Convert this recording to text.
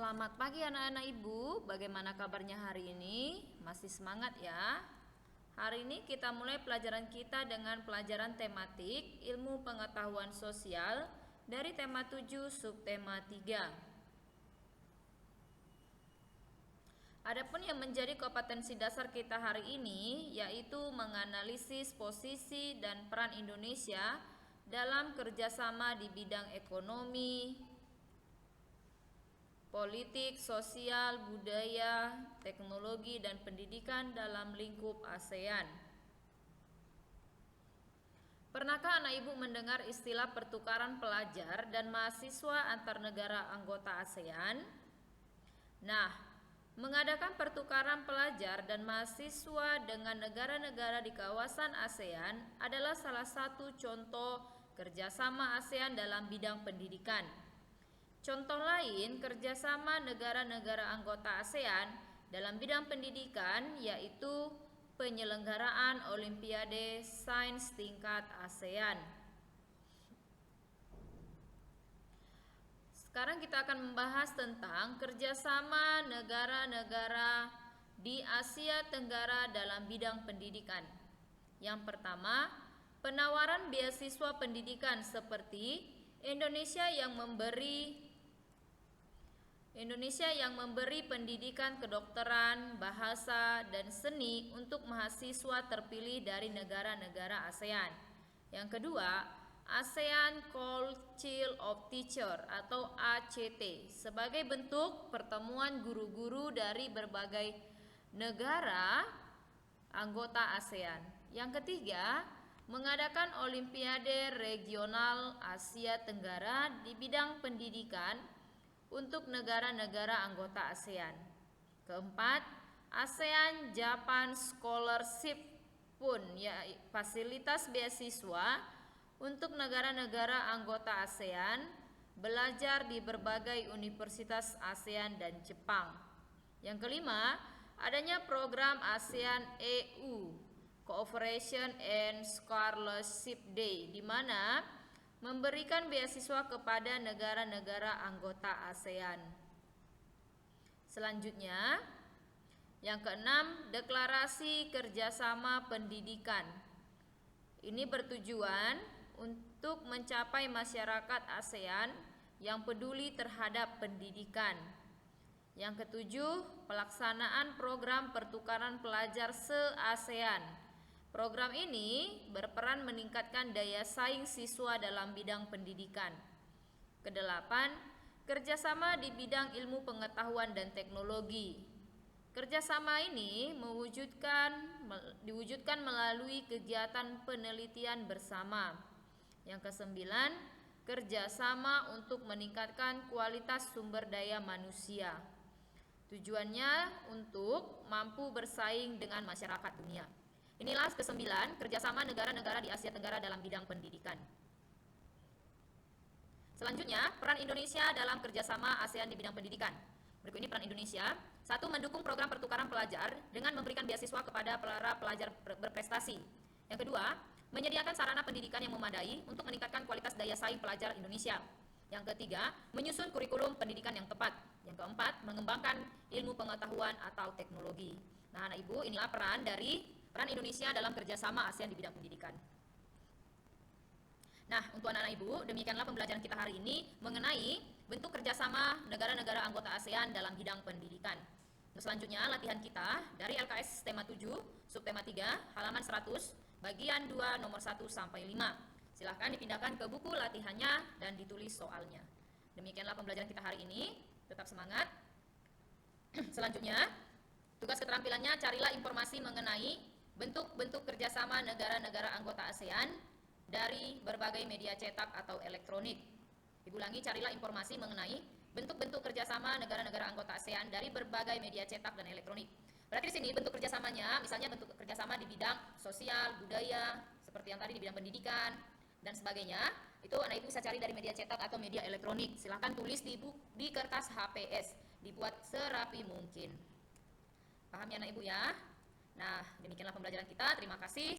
Selamat pagi anak-anak ibu, bagaimana kabarnya hari ini? Masih semangat ya? Hari ini kita mulai pelajaran kita dengan pelajaran tematik ilmu pengetahuan sosial dari tema 7 subtema 3. Adapun yang menjadi kompetensi dasar kita hari ini yaitu menganalisis posisi dan peran Indonesia dalam kerjasama di bidang ekonomi, politik, sosial, budaya, teknologi, dan pendidikan dalam lingkup ASEAN. Pernahkah anak ibu mendengar istilah pertukaran pelajar dan mahasiswa antar negara anggota ASEAN? Nah, mengadakan pertukaran pelajar dan mahasiswa dengan negara-negara di kawasan ASEAN adalah salah satu contoh kerjasama ASEAN dalam bidang pendidikan. Contoh lain kerjasama negara-negara anggota ASEAN dalam bidang pendidikan yaitu penyelenggaraan Olimpiade Sains tingkat ASEAN. Sekarang kita akan membahas tentang kerjasama negara-negara di Asia Tenggara dalam bidang pendidikan. Yang pertama, penawaran beasiswa pendidikan seperti Indonesia yang memberi pendidikan kedokteran, bahasa, dan seni untuk mahasiswa terpilih dari negara-negara ASEAN. Yang kedua, ASEAN Council of Teachers atau ACT sebagai bentuk pertemuan guru-guru dari berbagai negara anggota ASEAN. Yang ketiga, mengadakan Olimpiade Regional Asia Tenggara di bidang pendidikan untuk negara-negara anggota ASEAN. Keempat, ASEAN Japan Scholarship pun ya fasilitas beasiswa untuk negara-negara anggota ASEAN belajar di berbagai universitas ASEAN dan Jepang. Yang kelima, adanya program ASEAN EU Cooperation and Scholarship Day di mana memberikan beasiswa kepada negara-negara anggota ASEAN. Selanjutnya, yang keenam, deklarasi kerjasama pendidikan. Ini bertujuan untuk mencapai masyarakat ASEAN yang peduli terhadap pendidikan. Yang ketujuh, pelaksanaan program pertukaran pelajar se-ASEAN. Program ini berperan meningkatkan daya saing siswa dalam bidang pendidikan. Kedelapan, kerjasama di bidang ilmu pengetahuan dan teknologi. Kerjasama ini diwujudkan melalui kegiatan penelitian bersama. Yang kesembilan, kerjasama untuk meningkatkan kualitas sumber daya manusia. Tujuannya untuk mampu bersaing dengan masyarakat dunia. Inilah kesembilan kerjasama negara-negara di Asia Tenggara dalam bidang pendidikan. Selanjutnya, peran Indonesia dalam kerjasama ASEAN di bidang pendidikan. Berikut ini peran Indonesia. 1. Mendukung program pertukaran pelajar dengan memberikan beasiswa kepada para pelajar berprestasi. Yang kedua, menyediakan sarana pendidikan yang memadai untuk meningkatkan kualitas daya saing pelajar Indonesia. Yang ketiga, menyusun kurikulum pendidikan yang tepat. Yang keempat, mengembangkan ilmu pengetahuan atau teknologi. Nah, anak ibu, inilah peran Indonesia dalam kerjasama ASEAN di bidang pendidikan. Nah, untuk anak-anak ibu, demikianlah pembelajaran kita hari ini mengenai bentuk kerjasama negara-negara anggota ASEAN dalam bidang pendidikan. Selanjutnya, latihan kita dari LKS tema 7, subtema 3, halaman 100, bagian 2, nomor 1 sampai 5. Silahkan dipindahkan ke buku latihannya dan ditulis soalnya. Demikianlah pembelajaran kita hari ini. Tetap semangat. Selanjutnya, tugas keterampilannya carilah informasi mengenai bentuk-bentuk kerjasama negara-negara anggota ASEAN dari berbagai media cetak atau elektronik. Diulangi, carilah informasi mengenai bentuk-bentuk kerjasama negara-negara anggota ASEAN dari berbagai media cetak dan elektronik. Berarti di sini bentuk kerjasamanya, misalnya bentuk kerjasama di bidang sosial, budaya, seperti yang tadi di bidang pendidikan, dan sebagainya. Itu anak ibu bisa cari dari media cetak atau media elektronik. Silahkan tulis di kertas HPS, dibuat serapi mungkin. Paham ya anak ibu ya? Nah, demikianlah pembelajaran kita. Terima kasih.